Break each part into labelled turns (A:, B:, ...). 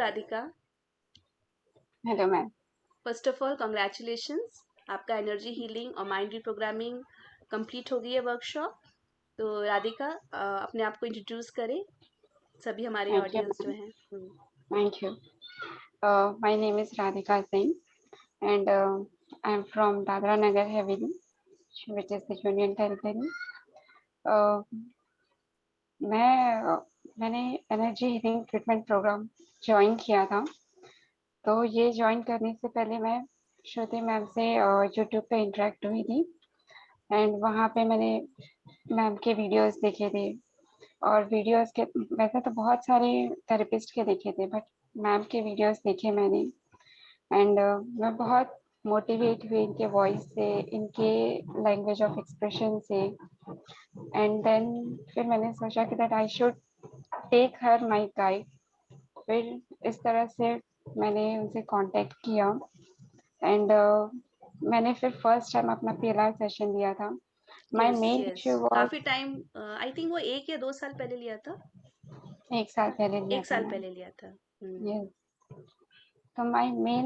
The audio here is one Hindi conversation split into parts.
A: Radhika.
B: Hello ma'am.
A: First of all congratulations, आपका एनर्जी हीलिंग और माइंड रिप्रोग्रामिंग कंप्लीट हो गई है वर्कशॉप। तो राधिका, अपने आप को इंट्रोड्यूस करें, सभी हमारे
B: थैंक यू
A: ऑडियंस जो
B: मैम।
A: हैं।
B: Thank you. My name is Radhika Singh and I am from Dadra Nagar Haveli, which is the union territory. मैंने energy healing treatment program join किया था। तो ये ज्वाइन करने से पहले मैं श्रुति मैम से यूट्यूब पे इंटरेक्ट हुई थी एंड वहाँ पे मैंने मैम के वीडियोस देखे थे। और वीडियोस के वैसे तो बहुत सारे थेरेपिस्ट के देखे थे, बट मैम के वीडियोस देखे मैंने एंड मैं बहुत मोटिवेट हुई इनके वॉइस से, इनके लैंग्वेज ऑफ एक्सप्रेशन से। एंड देन फिर मैंने सोचा कि that I should take her my guide. फिर इस तरह से मैंने उनसे कांटेक्ट किया एंड मैंने फिर फर्स्ट टाइम अपना पीएलआर सेशन लिया था। My
A: yes
B: main
A: yes,
B: issue was
A: काफी टाइम, आई थिंक वो 1 या 2 साल पहले लिया था।
B: 1 साल पहले लिया
A: एक
B: था
A: साल
B: मैम।
A: पहले लिया था।
B: Yes. So my main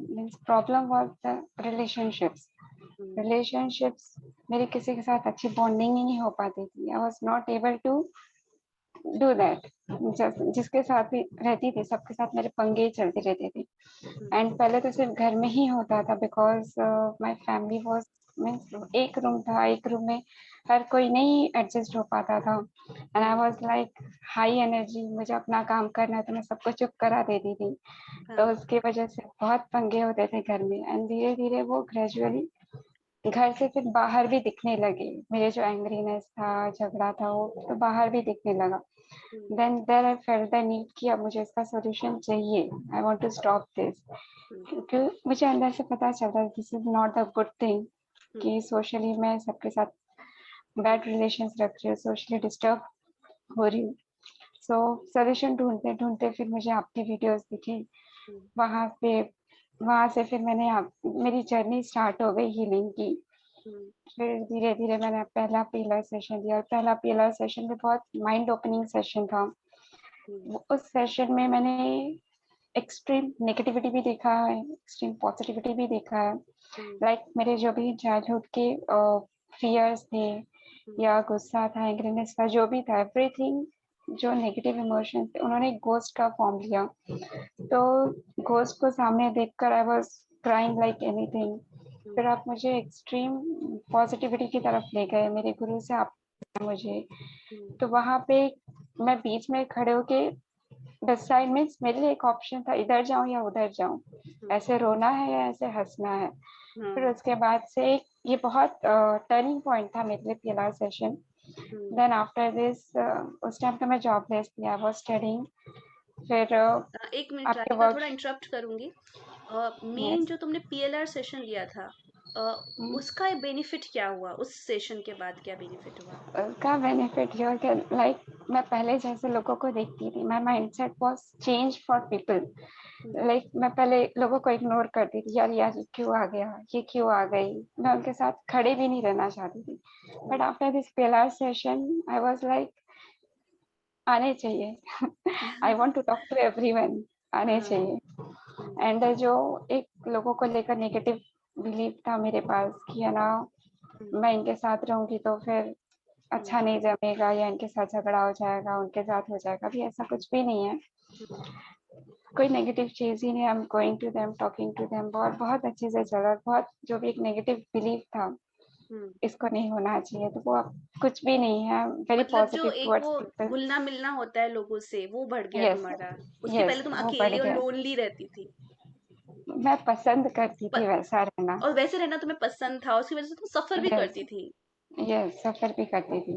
B: means problem was the relationships. Relationships मेरे किसी के साथ अच्छी बॉन्डिंग ही नहीं हो पाती थी। I was not able to do that. जिसके साथ भी रहती थी सबके साथ मेरे पंगे चलते रहते थे। एंड पहले तो सिर्फ घर में ही होता था because my family was means एक रूम था, एक रूम में हर कोई नहीं एडजस्ट हो पाता था and I was like high energy, मुझे अपना काम करना है तो मैं सबको चुप करा देती थी। तो उसकी वजह से बहुत पंगे होते थे घर में एंड धीरे धीरे वो ग्रेजुअली घर से फिर बाहर भी दिखने लगे। मेरे जो एंग्रीनेस था, झगड़ा था, वो तो बाहर भी दिखने लगा। Then there I felt the need कि अब मुझे इसका सॉल्यूशन चाहिए। I want to stop this, क्योंकि मुझे अंदर से पता चलता this is not a good thing कि सोशली मैं सबके साथ बैड रिलेशंस रख रही हूँ, सोशली डिस्टर्ब हो रही हूँ। सो सॉल्यूशन ढूंढते ढूंढते फिर मुझे आपकी वीडियोस दिखी। वहां पे वहां से फिर मेरी जर्नी स्टार्ट हो गई हीलिंग की। फिर धीरे धीरे मैंने पहला पीलर सेशन दिया और पहला पीलर सेशन भी बहुत माइंड ओपनिंग सेशन था। उस सेशन में मैंने एक्सट्रीम नेगेटिविटी भी देखा है, एक्सट्रीम पॉजिटिविटी भी देखा है। लाइक मेरे जो भी चाइल्डहुड के फियर्स थे या गुस्सा था, एंग्रीनेस था, जो भी था, एवरीथिंग जो नेगेटिव इमोशन थे उन्होंने एक गोस्ट का फॉर्म लिया। तो घोस्ट को सामने देखकर I was crying like anything. फिर आप मुझे एक्सट्रीम पॉजिटिविटी की तरफ ले गए, मेरे गुरु से आप मुझे। तो वहां पे मैं बीच में खड़े होके डिसाइड मीन्स मेरे लिए एक ऑप्शन था, इधर जाऊं या उधर जाऊं, ऐसे रोना है या ऐसे हंसना है। फिर उसके बाद से ये बहुत टर्निंग पॉइंट था मेरे लिए PLR session. Then after this उस टाइम तो मैं जॉबलेस थी, आई वाज स्टडीइंग। फिर
A: एक मिनट
B: आपके
A: राधिका,
B: वर्क।
A: थोड़ा इंटरप्ट करूंगी। Main
B: yes.
A: जो तुमने पीएलआर सेशन लिया था, उसका बेनिफिट क्या हुआ? उस सेशन के बाद क्या बेनिफिट हुआ?
B: उसका बेनिफिट ये कि लाइक मैं पहले जैसे लोगों को देखती थी, my mindset was change for people. Like मैं पहले लोगों को इग्नोर करती थी, यार यार ये क्यों आ गया, ये क्यों आ गई, मैं उनके साथ खड़े भी नहीं रहना चाहती थी। But after this PLR session I was like आने चाहिए। I want to talk to everyone, आने चाहिए। एंड जो एक लोगों को लेकर नेगेटिव बिलीफ था मेरे पास कि है ना मैं इनके साथ रहूंगी तो फिर अच्छा नहीं जमेगा या इनके साथ झगड़ा हो जाएगा, उनके साथ हो जाएगा, भी ऐसा कुछ भी नहीं है। कोई नेगेटिव चीज ही नहीं। I am going to them, talking to them, बहुत बहुत अच्छे से चल रहा। बहुत जो भी एक नेगेटिव बिलीफ था इसको नहीं होना चाहिए, तो वो अब कुछ भी नहीं है। वेरी
A: मतलब जो
B: पॉजिटिव
A: एक
B: टुवर्ड्स
A: वो
B: पीपल।
A: घुलना मिलना होता है लोगों से, वो बढ़ गया
B: यस।
A: तुम्हारा। उसके
B: यस
A: पहले तुम
B: वो बढ़
A: अकेली और
B: गया।
A: लोनली रहती थी।
B: मैं पसंद करती
A: प,
B: थी वैसा रहना।
A: और वैसे रहना तुम्हें पसंद था, उसकी वजह से तुम सफर भी
B: यस।
A: करती थी।
B: यस सफर भी करती थी।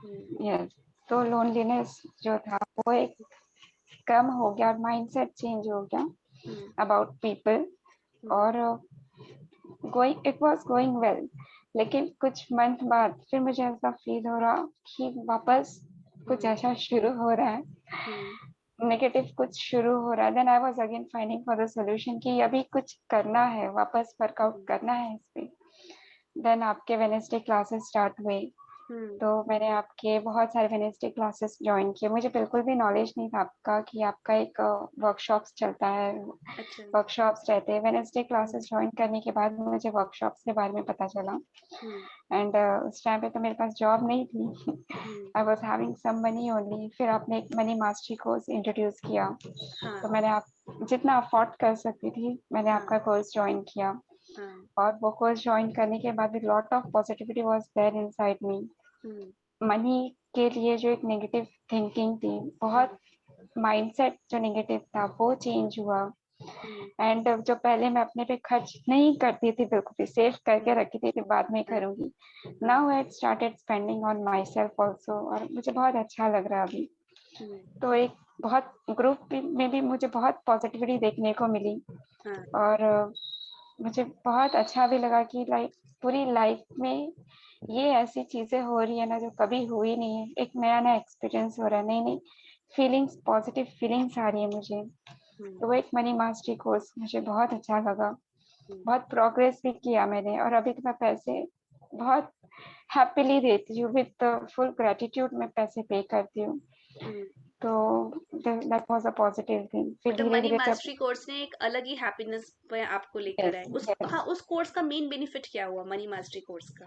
A: हम्म,
B: यस। तो लोनलीनेस जो था वो एक कम हो गया और माइंडसेट चेंज हो गया
A: हम्म,
B: अबाउट पीपल।
A: हम्म,
B: और going it was going well. लेकिन कुछ मंथ बाद फिर मुझे ऐसा फील हो रहा कि वापस कुछ
A: हम्म,
B: ऐसा शुरू हो रहा है,
A: हम्म,
B: नेगेटिव कुछ शुरू हो रहा है। Then I was again finding for the solution कि अभी कुछ करना है, वापस वर्कआउट करना है इस पे। देन आपके वेडनेसडे क्लासेस स्टार्ट हुए तो मैंने आपके बहुत सारे वेडनेसडे क्लासेस ज्वाइन किए। मुझे बिल्कुल भी नॉलेज नहीं था आपका कि आपका एक वर्कशॉप्स चलता है,
A: अच्छा।
B: वर्कशॉप्स रहते हैं। वेडनेसडे क्लासेस ज्वाइन करने के बाद मुझे वर्कशॉप्स के बारे में पता चला।
A: हम्म।
B: एंड उस टाइम पे तो मेरे पास जॉब नहीं थी।
A: Hmm.
B: I was having some money only. फिर आपने एक मनी मास्टरी कोर्स इंट्रोड्यूस किया,
A: हाँ।
B: तो मैंने आप जितना अफोर्ड कर सकती थी मैंने
A: हाँ।
B: आपका कोर्स ज्वाइन किया।
A: हाँ।
B: और वो कोर्स ज्वाइन करने के बाद भी lot of positivity was there inside me.
A: Hmm.
B: Money के लिए जो एक नेगेटिव थिंकिंग थी,
A: हम्म।
B: बहुत माइंडसेट जो नेगेटिव था वो चेंज हुआ।
A: हम्म।
B: एंड जो पहले मैं अपने पे खर्च नहीं करती थी, बिल्कुल भी सेव करके
A: हम्म।
B: रखी थी बाद में
A: हाँ।
B: करूंगी,
A: हाँ।
B: Now I started spending on my self also, और मुझे बहुत अच्छा लग रहा है अभी।
A: हम्म।
B: तो एक बहुत ग्रुप में भी मुझे बहुत पॉजिटिविटी देखने को मिली।
A: हाँ।
B: और मुझे बहुत अच्छा भी लगा कि लाइक पूरी लाइफ में ये ऐसी चीजें हो रही है ना जो कभी हुई नहीं है। एक नया नया एक्सपीरियंस हो रहा है, नई नई फीलिंग्स, पॉजिटिव फीलिंग्स आ रही है मुझे।
A: हम्म।
B: तो वो एक मनी मास्टरी कोर्स मुझे बहुत अच्छा लगा।
A: हम्म।
B: बहुत प्रोग्रेस भी किया मैंने, और अभी तो मैं पैसे बहुत हैप्पीली देती हूँ, विद फुल ग्रेटिट्यूड में पैसे पे करती हूँ।
A: हम्म।
B: तो that was a positive thing. फिर
A: मतलब
B: धीरे
A: मनी
B: धीरे जब
A: मास्टरी कोर्स ने एक अलग ही हैप्पीनेस पे आपको लेकर
B: यस
A: आए उस, हाँ,
B: यस,
A: उस कोर्स का मेन बेनिफिट क्या हुआ मनी मास्टरी कोर्स का?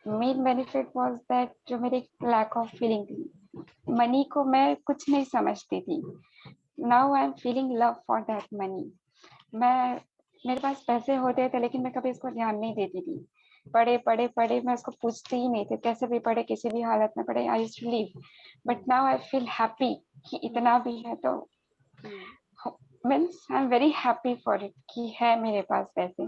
B: मेन बेनिफिट वाज दैट जो मेरी लैक ऑफ फीलिंग थी, मनी को मैं कुछ नहीं समझती थी, now I am feeling love for that money. मैं मेरे पास पैसे होते थे लेकिन मैं कभी इसको ध्यान नहीं देती थी। पढ़े पढ़े पढ़े मैं उसको पूछती ही नहीं थी, कैसे भी पढ़े किसी भी हालत में पढ़े, I used to leave. But
A: hmm.
B: Now I feel happy कि
A: हम्म।
B: इतना भी है तो
A: hmm.
B: Means I am very happy for it कि है मेरे पास पैसे।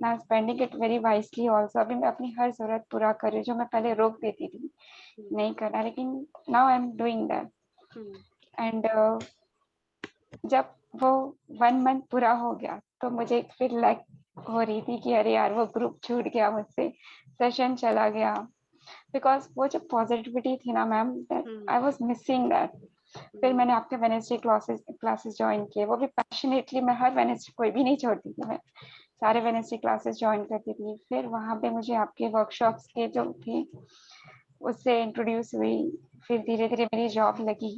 B: Now spending it very wisely also. अभी मैं अपनी हर जरूरत पूरा कर रही हूँ जो मैं पहले रोक देती थी
A: हम्म।
B: नहीं करना, लेकिन now I am doing that.
A: Hmm.
B: And जब वो 1 मंथ पूरा हो गया तो मुझे फिर लग हो रही थी कि अरे यार वो ग्रुप छूट गया मुझसे, सेशन चला गया। बिकॉज वो जो पॉजिटिविटी थी ना ma'am,
A: hmm.
B: I was missing that. फिर
A: हम्म।
B: मैंने आपके वेनेसडे क्लासेस क्लासेस ज्वाइन किए, वो भी पैशनेटली। मैं हर वेनेसडे कोई भी नहीं छोड़ती थी, मैं सारे वेनेसडे क्लासेस ज्वाइन करती थी। फिर वहाँ पे मुझे आपके वर्कशॉप्स के जो थे उससे इंट्रोड्यूस हुई। फिर धीरे धीरे मेरी जॉब लगी।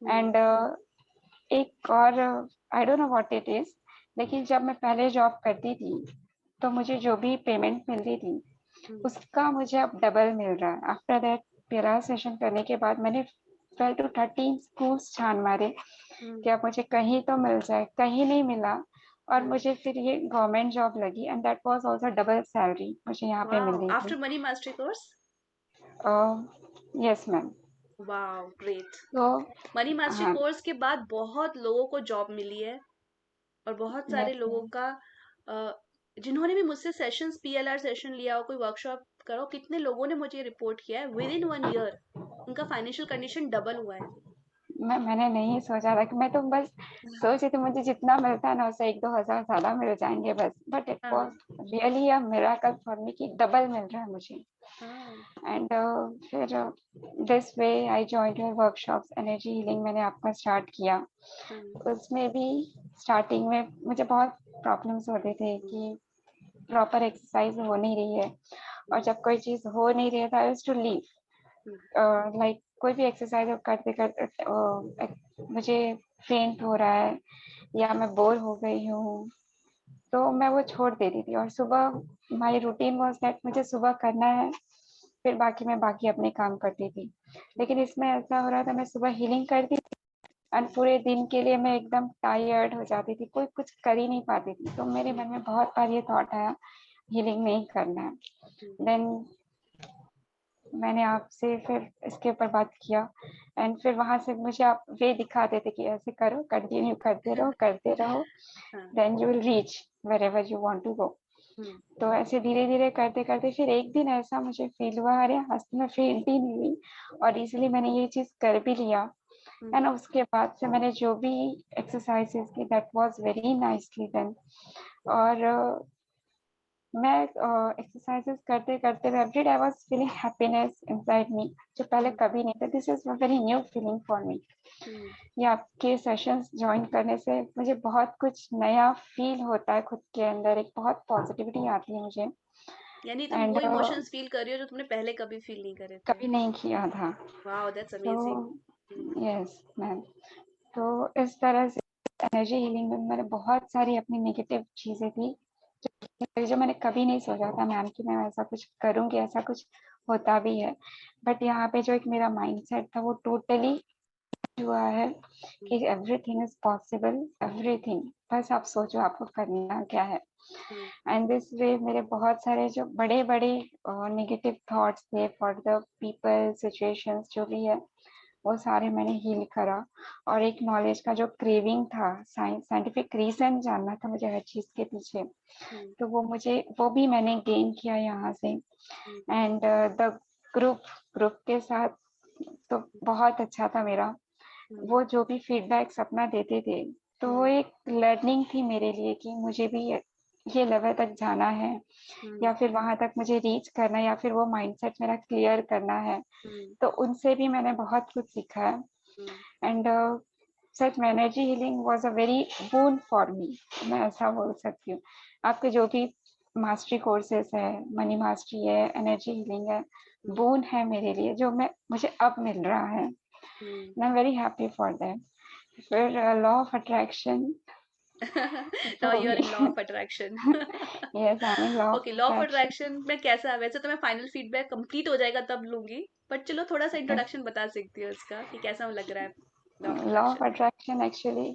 A: हम्म।
B: एंड एक और I don't know what it is, लेकिन जब मैं पहले जॉब करती थी तो मुझे जो भी पेमेंट मिलती थी
A: हम्म।
B: उसका मुझे अब डबल मिल रहा है। आफ्टर दैट मेरा सेशन करने के बाद मैंने 12 to 13 स्कूल्स छान मारे
A: हम्म।
B: कि अब मुझे कहीं तो मिल जाए, कहीं नहीं मिला। और
A: हाँ।
B: मुझे फिर ये गवर्नमेंट जॉब लगी, and that was also double salary मुझे यहाँ पे मिल
A: वाओ,
B: रही
A: आफ्टर
B: थी।
A: Money mastery course.
B: Yes ma'am.
A: Wow, great.
B: तो
A: मनी मास्टरी
B: हाँ,
A: कोर्स के बाद बहुत लोगों को जॉब मिली है और बहुत सारे
B: यस
A: लोगों
B: मैम।
A: का अ, जिन्होंने भी मुझसे सेशंस पीएलआर सेशन लिया हो, कोई वर्कशॉप करो, कितने लोगों ने मुझे रिपोर्ट किया है विद इन 1 ईयर उनका फाइनेंशियल कंडीशन डबल हुआ है।
B: मैंने नहीं सोचा था कि मैं तो बस सोच रही थी मुझे जितना मिलता है ना उससे 1-2 हजार ज्यादा मिल जाएंगे बस, बट इट वाज
A: हाँ।
B: Really a miracle for me कि डबल मिल रहा है मुझे।
A: हाँ।
B: एंड फिर this way I joined your workshops, energy healing मैंने आपका स्टार्ट किया।
A: हाँ।
B: उसमें भी स्टार्टिंग में मुझे बहुत प्रॉब्लम्स होते थे कि प्रॉपर एक्सरसाइज हो नहीं रही है, और जब कोई चीज हो नहीं रही है तो I used to leave. Like कोई भी एक्सरसाइज करते करते मुझे फेंट हो रहा है या मैं बोर हो गई हूँ तो मैं वो छोड़ देती थी। और सुबह माय रूटीन वाज दैट मुझे सुबह करना है, फिर बाकी मैं बाकी अपने काम करती थी। लेकिन इसमें ऐसा हो रहा था मैं सुबह हीलिंग करती थी और पूरे दिन के लिए मैं एकदम टायर्ड हो जाती थी, कोई कुछ कर ही नहीं पाती थी। तो मेरे मन में बहुत बार ये थॉट आया हीलिंग नहीं करना है। देन मैंने आपसे फिर इसके ऊपर बात किया, एंड फिर वहां से मुझे आप वे दिखाते थे कि ऐसे करो, कंटिन्यू करते रहो,
A: हाँ।
B: Then you will reach wherever you want to go.
A: Hmm.
B: तो ऐसे धीरे धीरे करते करते फिर एक दिन ऐसा मुझे फील हुआ अरे आज तो मैं फेंट ही नहीं हुई, और इसीलिए मैंने ये चीज कर भी लिया। है
A: हम्म।
B: ना, उसके बाद से मैंने जो भी एक्सरसाइजेस की that was very nicely done. और मैं एक्सरसाइजेस करते करते every day I was feeling happiness inside me, जो पहले
A: हम्म।
B: कभी नहीं था। This is a very new feeling for me.
A: Hmm.
B: ये आपके सेशंस ज्वाइन करने से मुझे बहुत कुछ नया फील होता है खुद के अंदर, एक बहुत पॉजिटिविटी आती है मुझे।
A: यानी तुम
B: एंड
A: वो इमोशंस फील कर रही हो जो तुमने पहले कभी फील नहीं करे थे।
B: कभी नहीं किया था।
A: वाओ, दैट्स
B: तो
A: अमेजिंग।
B: यस मैम, तो इस तरह से एनर्जी हीलिंग में मैंने बहुत सारी अपनी नेगेटिव चीजें थी जो मैंने कभी नहीं सोचा था मैम कि मैं ऐसा कुछ करूंगी, ऐसा कुछ होता भी है। बट यहाँ पे जो एक मेरा माइंडसेट था वो टोटली हुआ है कि एवरीथिंग इज पॉसिबल, एवरीथिंग, बस आप सोचो आपको करना क्या है। एंड दिस वे मेरे बहुत सारे जो बड़े बड़े नेगेटिव थॉट्स थे फॉर द पीपल सिचुएशंस जो भी है वो सारे मैंने हील करा। और एक नॉलेज का जो क्रेविंग था, साइंटिफिक रीजन जानना था मुझे हर चीज के पीछे, तो वो भी मैंने गेन किया यहाँ से। एंड द ग्रुप ग्रुप के साथ तो बहुत अच्छा था मेरा। वो जो भी फीडबैक्स अपना देते थे तो वो एक लर्निंग थी मेरे लिए कि मुझे भी ये लेवल तक जाना है या फिर वहां तक मुझे रीच करना है या फिर वो माइंडसेट मेरा क्लियर करना है। तो उनसे भी मैंने बहुत कुछ सीखा है। एंड सच में energy healing was a very boon for me, मैं ऐसा बोल सकती हूँ। आपके जो भी मास्टरी कोर्सेस है, मनी मास्टरी है, एनर्जी हीलिंग है, बून है मेरे लिए जो मैं मुझे अब मिल रहा है। आई am very happy for that. फिर लॉ ऑफ अट्रैक्शन
A: नाउ
B: तो
A: यू आर
B: भी
A: in law of attraction.
B: Yes I am law of
A: okay, law of
B: attraction.
A: Attraction में कैसा, वैसे तो मैं फाइनल फीडबैक कंप्लीट हो जाएगा तब लूंगी, बट चलो थोड़ा सा इंट्रोडक्शन बता सकती हो इसका कि कैसा लग रहा है law of
B: law of
A: attraction.
B: Attraction actually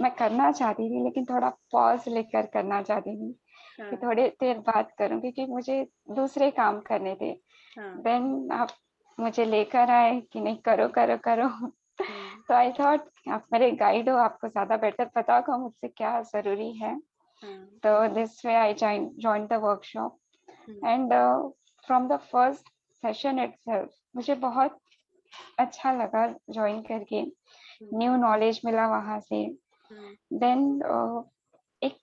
B: मैं करना चाहती थी लेकिन थोड़ा पॉज लेकर करना चाहती थी कि
A: हाँ।
B: थोड़ी देर बात करूं क्योंकि मुझे दूसरे काम करने थे।
A: हाँ।
B: देन आप मुझे लेकर आए कि नहीं करो करो करो
A: हम्म।
B: तो आई थॉट आप मेरे गाइड हो, आपको ज्यादा बेटर पता होगा मुझसे क्या जरूरी है।
A: हाँ।
B: तो this way I join the workshop.
A: Hmm.
B: And from the first session itself मुझे बहुत अच्छा लगा ज्वाइन करके,
A: हम्म।
B: न्यू नॉलेज मिला वहां से।
A: हम्म।
B: देन एक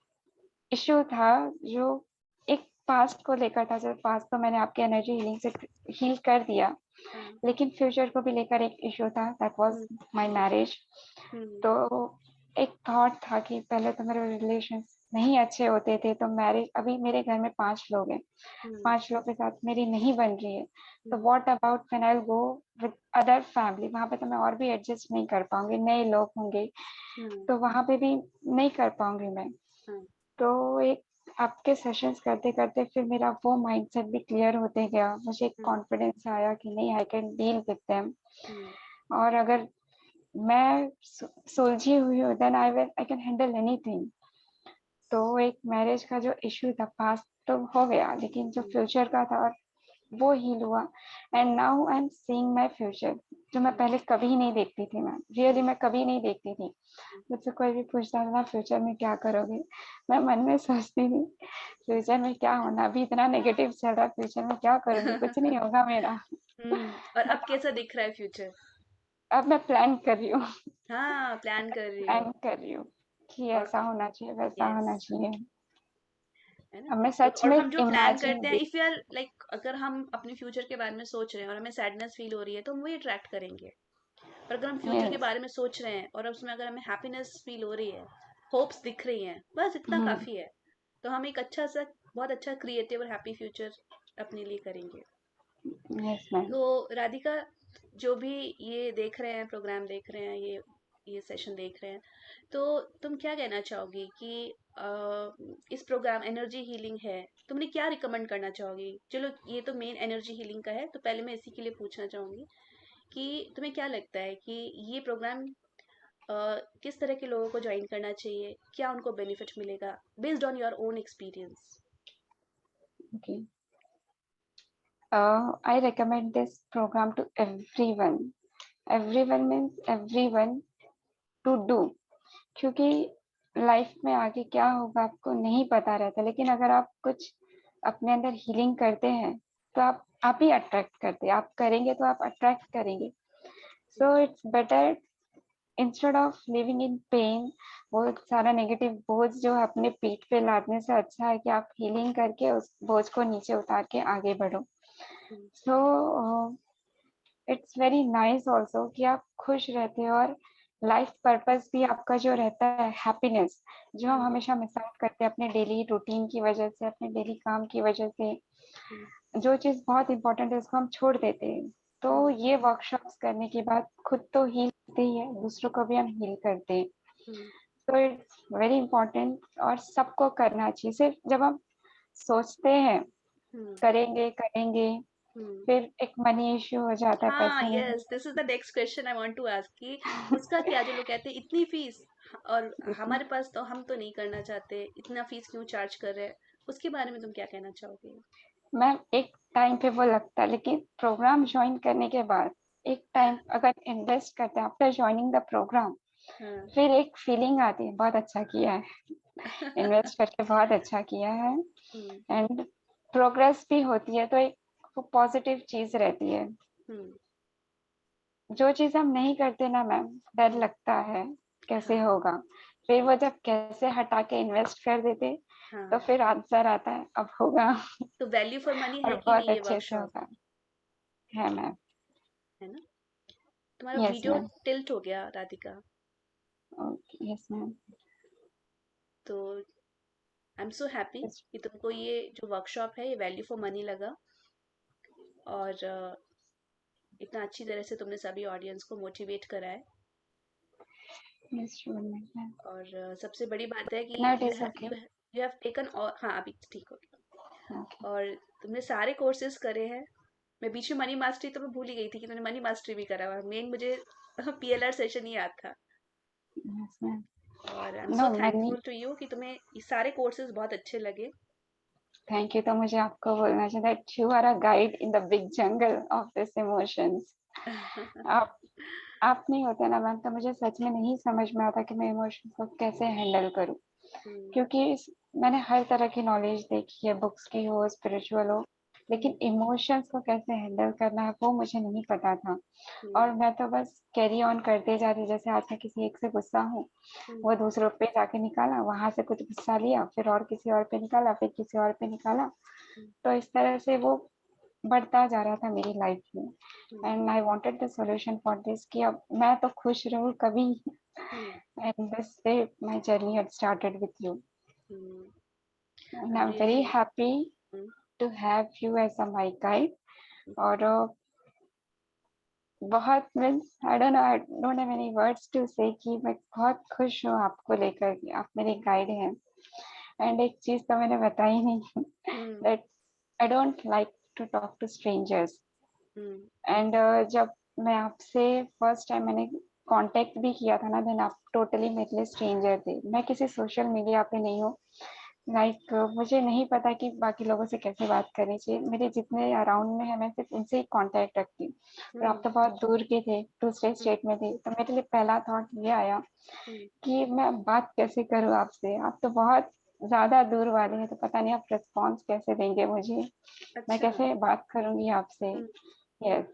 B: इश्यू था जो एक पास्ट को लेकर था। जब पास्ट तो मैंने आपके एनर्जी हीलिंग से हील कर दिया
A: हाँ।
B: लेकिन फ्यूचर को भी लेकर एक इश्यू था, that was
A: hmm.
B: My marriage.
A: Hmm.
B: तो एक थॉट था कि पहले तो मेरे रिलेशन नहीं अच्छे होते थे तो मैरिज, अभी मेरे घर में 5 लोग हैं,
A: हम्म।
B: 5 लोग के साथ मेरी नहीं बन रही है। तो
A: hmm.
B: What about when I go with other family, वहां पे तो मैं और भी एडजस्ट नहीं कर पाऊंगी, नए लोग होंगे
A: हम्म।
B: तो वहां पे भी नहीं कर पाऊंगी मैं।
A: हाँ।
B: तो एक आपके सेशंस करते करते फिर मेरा वो माइंडसेट भी क्लियर होते गया, मुझे एक
A: हम्म।
B: कॉन्फिडेंस आया कि नहीं I can deal with them.
A: Hmm.
B: और अगर मैं सुलझी हुई हूँ then I can handle anything. तो एक मैरिज का जो इश्यू था पास्ट तो हो गया लेकिन जो
A: हम्म।
B: फ्यूचर का था वो हील हुआ। And now I am seeing my future जो मैं पहले कभी नहीं देखती थी मैम, रियली मैं कभी नहीं देखती थी। मुझसे कोई भी पूछता था ना फ्यूचर में क्या करोगे, मैं मन में सोचती थी फ्यूचर में क्या होना, अभी इतना नेगेटिव चल रहा है, फ्यूचर में क्या करूंगी, कुछ नहीं होगा मेरा।
A: और
B: बट
A: अब कैसा दिख रहा है फ्यूचर?
B: अब मैं प्लान कर रही हूँ,
A: हाँ, प्लान कर रही हो।
B: प्लान कर रही हूँ कि
A: और
B: ऐसा होना चाहिए वैसा
A: यस,
B: होना चाहिए।
A: है ना?
B: अब मैं
A: तो
B: सच
A: और
B: में
A: हम जो प्लान
B: इमेजिन
A: करते हैं,
B: भी।
A: इफ यू आर लाइक, अगर हम अपने फ्यूचर के बारे में सोच रहे हैं और हमें सैडनेस फील हो रही है तो हम वही अट्रैक्ट करेंगे। पर अगर हम फ्यूचर के
B: यस।
A: बारे में सोच रहे हैं और उसमें अगर हमें हैप्पीनेस फील हो रही है, होप्स दिख रही हैं, बस इतना
B: हम्म।
A: काफी है। तो हम एक अच्छा सा, बहुत अच्छा क्रिएटिव और हैप्पी फ्यूचर अपने लिए करेंगे।
B: Yes ma'am.
A: तो राधिका, जो भी ये देख रहे हैं, प्रोग्राम देख रहे हैं, ये सेशन देख रहे हैं, तो तुम क्या कहना चाहोगी कि इस प्रोग्राम एनर्जी हीलिंग है, तुमने क्या रिकमेंड करना चाहोगी? चलो, ये तो मेन एनर्जी हीलिंग का है, तो पहले मैं इसी के लिए पूछना चाहूंगी कि तुम्हें क्या लगता है कि ये प्रोग्राम किस तरह के लोगों को ज्वाइन करना चाहिए, क्या उनको बेनिफिट मिलेगा based on your own experience?
B: Okay, I recommend this program to everyone. Everyone means everyone to do. क्योंकि लाइफ में आगे क्या होगा आपको नहीं पता रहता, लेकिन अगर आप कुछ अपने अंदर हीलिंग करते हैं तो आप ही अट्रैक्ट करते हैं, आप करेंगे तो आप अट्रैक्ट करेंगे। So it's better instead of living in pen, वो सारा नेगेटिव बोझ जो है अपने पीठ पे लादने से अच्छा है कि आप हीलिंग करके उस बोझ को नीचे उतार के आगे बढ़ो। So it's very nice also कि आप खुश रहते हो और लाइफ पर्पस भी आपका जो रहता है हैप्पीनेस, जो हम
A: हम्म,
B: हमेशा मिस आउट करते हैं अपने डेली रूटीन की वजह से, अपने डेली काम की वजह से,
A: हम्म,
B: जो चीज बहुत इंपॉर्टेंट है उसको हम छोड़ देते हैं। तो
A: हम्म,
B: ये वर्कशॉप्स करने के बाद खुद तो हील होते ही है, दूसरों को भी हम हील करते हैं।
A: हम्म,
B: तो इट्स वेरी इंपॉर्टेंट और सबको करना चाहिए। सिर्फ जब हम सोचते हैं
A: हम्म,
B: करेंगे करेंगे,
A: हम्म।
B: फिर एक मनी इश्यू हो जाता है,
A: हाँ,
B: पैसे नहीं
A: yes, this is the next question I want to ask कि उसका क्या, जो लोग कहते हैं इतनी फीस, और
B: मिलते।
A: हमारे पास तो, हम तो नहीं करना चाहते, इतना फीस क्यों चार्ज कर रहे हैं, उसके बारे में तुम क्या कहना चाहोगे?
B: मैम एक टाइम पे वो लगता है, लेकिन प्रोग्राम ज्वाइन करने के बाद एक टाइम अगर इन्वेस्ट करते हैं आफ्टर ज्वाइनिंग द प्रोग्राम,
A: हाँ।
B: फिर एक फीलिंग आती है बहुत अच्छा किया है, इन्वेस्ट करके बहुत अच्छा किया है।
A: हम्म,
B: एंड प्रोग्रेस भी होती है, तो एक पॉजिटिव चीज रहती है।
A: हम्म,
B: जो चीज हम नहीं करते ना मैम, डर
A: हम्म,
B: लगता है कैसे
A: हाँ,
B: होगा, फिर वो जब कैसे हटा के इन्वेस्ट कर देते, तो
A: हाँ।
B: फिर आंसर आता है अब होगा।
A: तो वैल्यू फॉर मनी
B: और
A: है कि
B: बहुत
A: नहीं ये
B: अच्छे से
A: वर्कशॉप?
B: होगा। है मैम।
A: है ना? तुम्हारा
B: यस
A: वीडियो
B: मैम।
A: टिल्ट हो गया, राधिका।
B: Okay yes ma'am.
A: तो आई एम सो हैप्पी कि तुमको ये जो वर्कशॉप है ये वैल्यू फॉर मनी लगा, और इतना अच्छी तरह से तुमने सभी ऑडियंस को मोटिवेट करा है।
B: Yes sure ma'am.
A: और सबसे बड़ी बात है कि
B: no it
A: you
B: is okay.
A: You have taken, और हाँ, अभी ठीक हो गया।
B: ओके।
A: और तुमने सारे कोर्सेज करे हैं। मैं बीच में मनी मास्टरी तो मैं भूल ही गई थी कि तुमने मनी मास्टरी भी करा हुआ है। मेन मुझे पीएलआर सेशन ही याद था।
B: Yes ma'am.
A: और I am
B: no
A: so
B: money.
A: Thankful to you कि तुम्हें ये सारे कोर्सेज बहुत अच्छे लगे।
B: Thank you. तो मुझे आपको बोलना चाहिए that you are a guide in the big jungle of this emotions. आप आप नहीं होते ना मैम, तो मुझे सच में नहीं समझ में आता कि मैं इमोशंस को कैसे हैंडल करूं।
A: हम्म,
B: क्योंकि मैंने हर तरह की नॉलेज देखी है, बुक्स की हो, स्पिरिचुअल हो,
A: हम्म,
B: लेकिन इमोशंस को कैसे हैंडल करना है वो मुझे नहीं पता था।
A: हम्म,
B: और मैं तो बस कैरी ऑन करते जा रही, जैसे आज मैं किसी एक से गुस्सा हूँ,
A: हम्म,
B: वो दूसरों पे जाके निकाला, वहां से कुछ गुस्सा लिया, फिर और किसी और पे निकाला, फिर किसी और पे निकाला।
A: हम्म,
B: तो इस तरह से वो बढ़ता जा रहा था मेरी लाइफ में।
A: Hmm,
B: and I wanted the solution for this कि अब मैं तो खुश रहूं कभी।
A: Hmm,
B: and this day my journey had started with you,
A: hmm.
B: And
A: I
B: I
A: am
B: am very
A: really,
B: happy to have you as a my guide. और बहुत means I don't have any words to say कि मैं बहुत खुश हूँ आपको लेकर के, आप मेरे गाइड हैं। एंड एक चीज तो मैंने बताई नहीं, that I don't like to talk to strangers. And जब मैं आपसे फर्स्ट टाइम मैंने कांटेक्ट भी किया था ना, देन आप टोटली मेरे लिए स्ट्रेंजर थे। मैं किसी सोशल मीडिया पे नहीं हूँ, लाइक मुझे नहीं पता कि बाकी लोगों से कैसे बात करनी चाहिए। मेरे जितने अराउंड में है मैं सिर्फ उनसे ही कांटेक्ट रखती हूँ। और आप तो बहुत दूर के थे, दूसरे स्टेट में थे, तो मेरे लिए पहला थॉट ये आया कि मैं बात कैसे करूँ आपसे, आप तो बहुत ज्यादा दूर वाले हैं, तो पता नहीं आप रिस्पॉन्स कैसे देंगे मुझे, मैं
A: अच्छा।
B: कैसे बात करूंगी आपसे।
A: हम्म,
B: यस।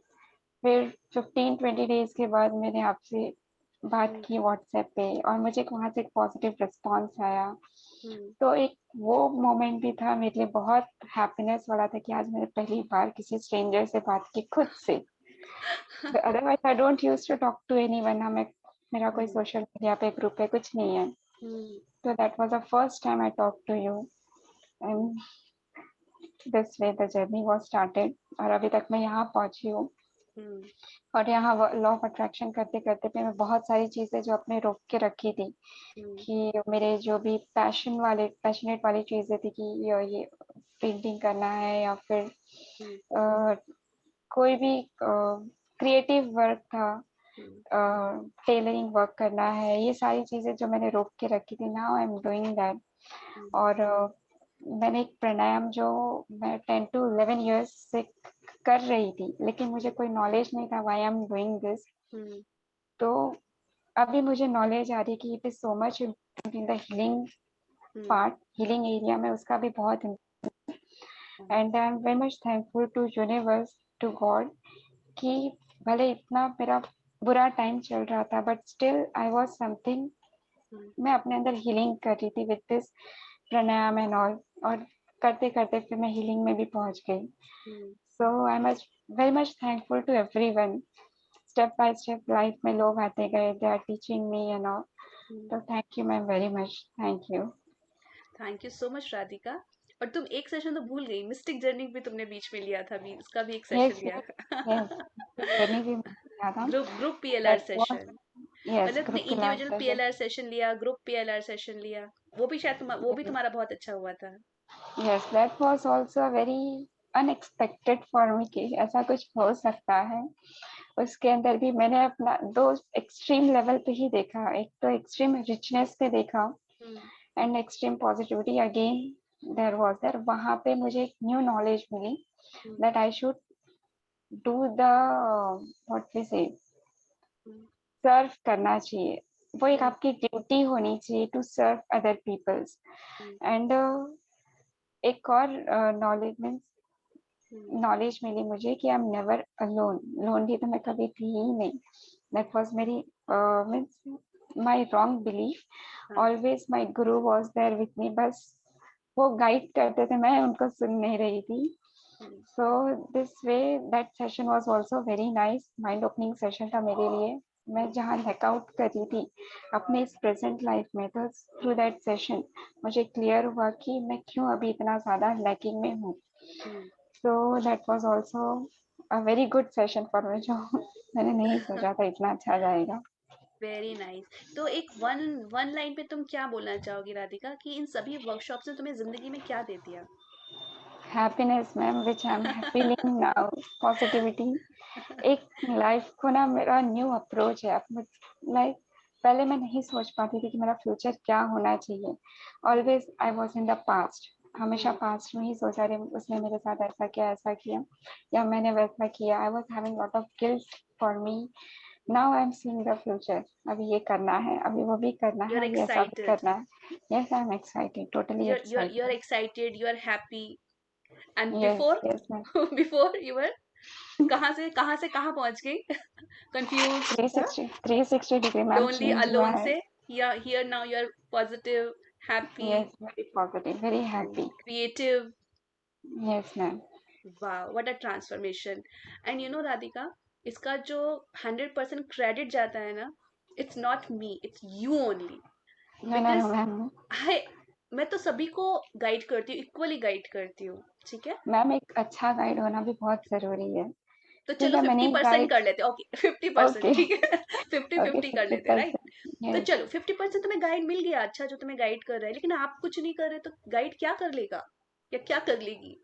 B: फिर 15-20 डेज के बाद मैंने आपसे बात
A: हम्म,
B: की व्हाट्सएप पे, और मुझे वहां से एक पॉजिटिव रिस्पॉन्स आया।
A: हम्म।
B: तो एक वो मोमेंट भी था मेरे लिए बहुत हैप्पीनेस वाला था कि आज मैंने पहली बार किसी स्ट्रेंजर से बात की खुद से। Otherwise I don't use to talk to anyone. मैं, मेरा कोई
A: हम्म,
B: सोशल मीडिया पे ग्रुप पे कुछ नहीं है।
A: हम्म,
B: तो that was the first time I talk to you, and this way the journey was started. और अभी तक मैं यहाँ पहुंची हूँ।
A: हम्म,
B: और यहाँ लॉ ऑफ अट्रैक्शन करते करते भी मैं बहुत सारी चीजें जो अपने रोक के रखी थी,
A: हम्म,
B: कि मेरे जो भी पैशनेट वाली चीजें थी कि ये पेंटिंग करना है, या फिर
A: हम्म,
B: अ, कोई भी क्रिएटिव वर्क था,
A: हम्म,
B: टेलरिंग वर्क करना है, ये सारी चीजें जो मैंने रोक के रखी थी, now I am doing that.
A: Hmm,
B: और मैंने एक प्राणायाम जो मैं 10 to 11 years से कर रही थी, लेकिन मुझे कोई नॉलेज नहीं था why I am doing this.
A: Hmm,
B: तो अभी मुझे नॉलेज आ रही है कि it is so much important in the healing
A: hmm,
B: part, healing area में उसका भी बहुत।
A: Hmm,
B: and I am very much thankful to universe, to god, कि भले इतना मेरा बुरा टाइम चल रहा था, but still I was something,
A: hmm,
B: मैं अपने अंदर हीलिंग कर रही थी with this pranayama and all. और करते करते फिर मैं हीलिंग में भी पहुंच गई।
A: Hmm,
B: so I am very much thankful to everyone. Step by step life में लोग आते गए, they are teaching me and all. तो thank you ma'am very much, thank you.
A: Thank you so much Radhika. और तुम एक सेशन तो भूल गई, मिस्टिक जर्नी भी तुमने बीच में लिया था, भी उसका भी एक सेशन
B: यस
A: लिया।
B: यस यस, जर्नी भी किया था।
A: Group PLR
B: that was,
A: session,
B: yes
A: मतलब तुमने
B: group class
A: individual
B: session.
A: PLR session लिया, ग्रुप पीएलआर सेशन लिया, वो भी शायद वो भी तुम्हारा बहुत अच्छा हुआ था।
B: Yes that was also very unexpected for me कि ऐसा कुछ हो सकता है। उसके अंदर भी मैंने अपना दो एक्सट्रीम लेवल पे ही देखा, एक तो एक्सट्रीम रिचनेस पे देखा
A: hmm.
B: And extreme positivity again there was there. वहां पे मुझे एक न्यू नॉलेज मिली
A: hmm.
B: That I should do the what we say
A: hmm.
B: सर्व करना चाहिए। वो एक
A: हम्म।
B: आपकी ड्यूटी होनी चाहिए to serve other peoples.
A: Hmm.
B: And एक और नॉलेज मीन्स
A: हम्म।
B: नॉलेज मिली मुझे कि I am never alone. Lonely तो मैं कभी थी ही नहीं। दैट वाज मेरी मीन्स माय रॉन्ग बिलीफ।
A: हाँ।
B: Always my guru was there with me, बस वो गाइड करते थे, मैं उनको सुन नहीं रही थी।
A: Hmm.
B: So this way that session was also very nice, mind opening session था मेरे लिए। मैं
A: हम्म।
B: जहाँ लैकआउट कर रही थी अपने इस प्रेजेंट लाइफ में, तो थ्रू दैट सेशन मुझे क्लियर हुआ कि मैं क्यों अभी इतना ज्यादा लैकिंग में हूँ।
A: Hmm.
B: So that was also a very good session for me, जो मैंने नहीं सोचा था इतना अच्छा जाएगा।
A: Very nice. तो एक वन वन लाइन पे तुम क्या बोलना चाहोगी राधिका, कि इन सभी वर्कशॉप ने तुम्हें जिंदगी में क्या दे दिया?
B: Happiness ma'am, which I am feeling now, positivity. एक लाइफ को ना मेरा न्यू अप्रोच है अब। लाइक पहले मैं नहीं सोच पाती थी कि मेरा फ्यूचर क्या होना चाहिए।
A: Hmm.
B: Always I was in the past, हमेशा
A: हम्म।
B: पास्ट में ही सोचा रही उसने मेरे साथ ऐसा किया या मैंने वैसा किया। I was having lot of guilt for me. Now I am seeing the future, अभी ये करना है, अभी वो भी करना
A: यू आर
B: है, अभी ऐसा भी
A: एक्साइटेड,
B: करना है। Yes I am excited, totally
A: you're
B: excited.
A: excited, you are happy, and
B: yes
A: before
B: yes ma'am.
A: before you were कहाँ से कहाँ पहुंच गई? Confused,
B: 360 degree ma'am
A: lonely,
B: change हुआ
A: alone
B: है।
A: से, या here now you're positive, happy,
B: Yes, very positive, very
A: and
B: happy.
A: creative.
B: Yes, ma'am.
A: Wow, what a transformation. And you know Radhika, इसका जो 100% क्रेडिट जाता है ना, it's not me, it's you only.
B: No, no,
A: Because
B: no, ma'am.
A: I मैं तो सभी को गाइड करती हूँ, इक्वली गाइड करती हूँ, ठीक है?
B: मैम एक अच्छा गाइड होना भी बहुत जरूरी है।
A: तो
B: ठीक
A: चलो
B: है,
A: फिफ्टी
B: मैंने
A: परसेंट
B: गाइड।
A: कर लेते हैं, ओके 50%,
B: ओके।
A: ठीक है। फिफ्टी
B: ओके
A: फिफ्टी कर
B: फिफ्टी
A: लेते हैं, राइट?
B: परसेंट
A: तो
B: यस।
A: चलो 50% तुम्हें गाइड मिल गया, अच्छा, जो तुम्हें गाइड कर रहा है, लेकिन आप कुछ नहीं कर रहे तो गाइड क्या कर लेगा, या क्या कर लेगी?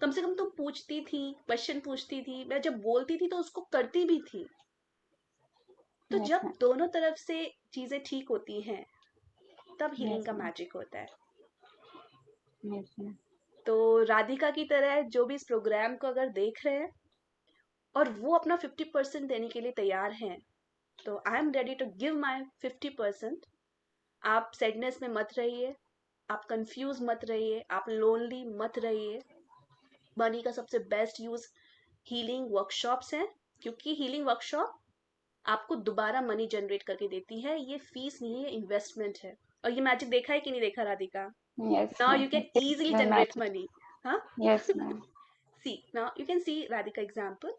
A: कम से कम तुम पूछती थी, क्वेश्चन पूछती थी, मैं जब बोलती थी तो उसको करती भी थी। तो
B: यस
A: जब
B: मैम।
A: दोनों तरफ से चीजें ठीक होती हैं, तब हीलिंग
B: यस
A: का
B: मैम।
A: मैजिक होता है।
B: Yes ma'am.
A: तो राधिका की तरह जो भी इस प्रोग्राम को अगर देख रहे हैं और वो अपना 50% देने के लिए तैयार हैं, तो I am ready to give my 50%। आप सैडनेस में मत रहिए, आप कंफ्यूज मत रहिए, आप लोनली मत रहिए। मनी का सबसे बेस्ट यूज हीलिंग वर्कशॉप्स हैं, क्योंकि हीलिंग वर्कशॉप आपको दोबारा मनी जनरेट करके देती है। ये फीस नहीं है, इन्वेस्टमेंट है। और ये मैजिक देखा है कि नहीं देखा Radhika?
B: Yes
A: now you
B: ma'am,
A: can easily generate
B: magic.
A: Money. हाँ,
B: yes ma'am.
A: See now you can see Radhika example.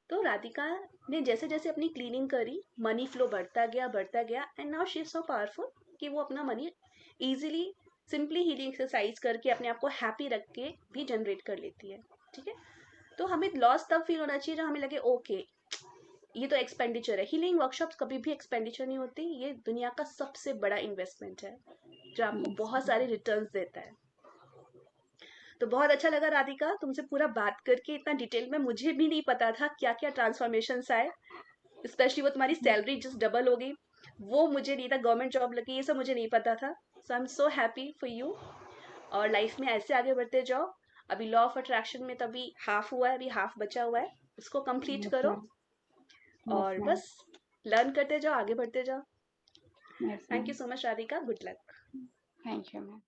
A: तो राधिका ने जैसे जैसे अपनी क्लीनिंग करी, मनी फ्लो बढ़ता गया, and now she is so powerful कि वो अपना money easily, simply healing exercise करके अपने आप को हैप्पी रख के भी जनरेट कर लेती है, ठीक है? तो हमें लॉस तब फील होना चाहिए जब हमें लगे ओके, ये तो एक्सपेंडिचर है। हीलिंग वर्कशॉप्स कभी भी एक्सपेंडिचर नहीं होती, ये दुनिया का सबसे बड़ा इन्वेस्टमेंट है, जो आपको
B: यस
A: बहुत सारे रिटर्न्स देता है। तो बहुत अच्छा लगा राधिका तुमसे पूरा बात करके, इतना डिटेल में मुझे भी नहीं पता था क्या क्या ट्रांसफॉर्मेशन आए, स्पेशली वो तुम्हारी सैलरी जिस डबल हो गई, वो मुझे नहीं था, गवर्नमेंट जॉब लगी, ये सब मुझे नहीं पता था। So I am so happy for you. और लाइफ में ऐसे आगे बढ़ते जाओ। अभी लॉ ऑफ अट्रैक्शन में तभी हाफ हुआ है, अभी हाफ बचा हुआ है, उसको कंप्लीट करो।
B: मैम। यस
A: और
B: मैम।
A: बस लर्न करते जाओ, आगे बढ़ते जाओ।
B: Yes
A: thank
B: ma'am.
A: You so much Radhika, good luck.
B: Thank you ma'am.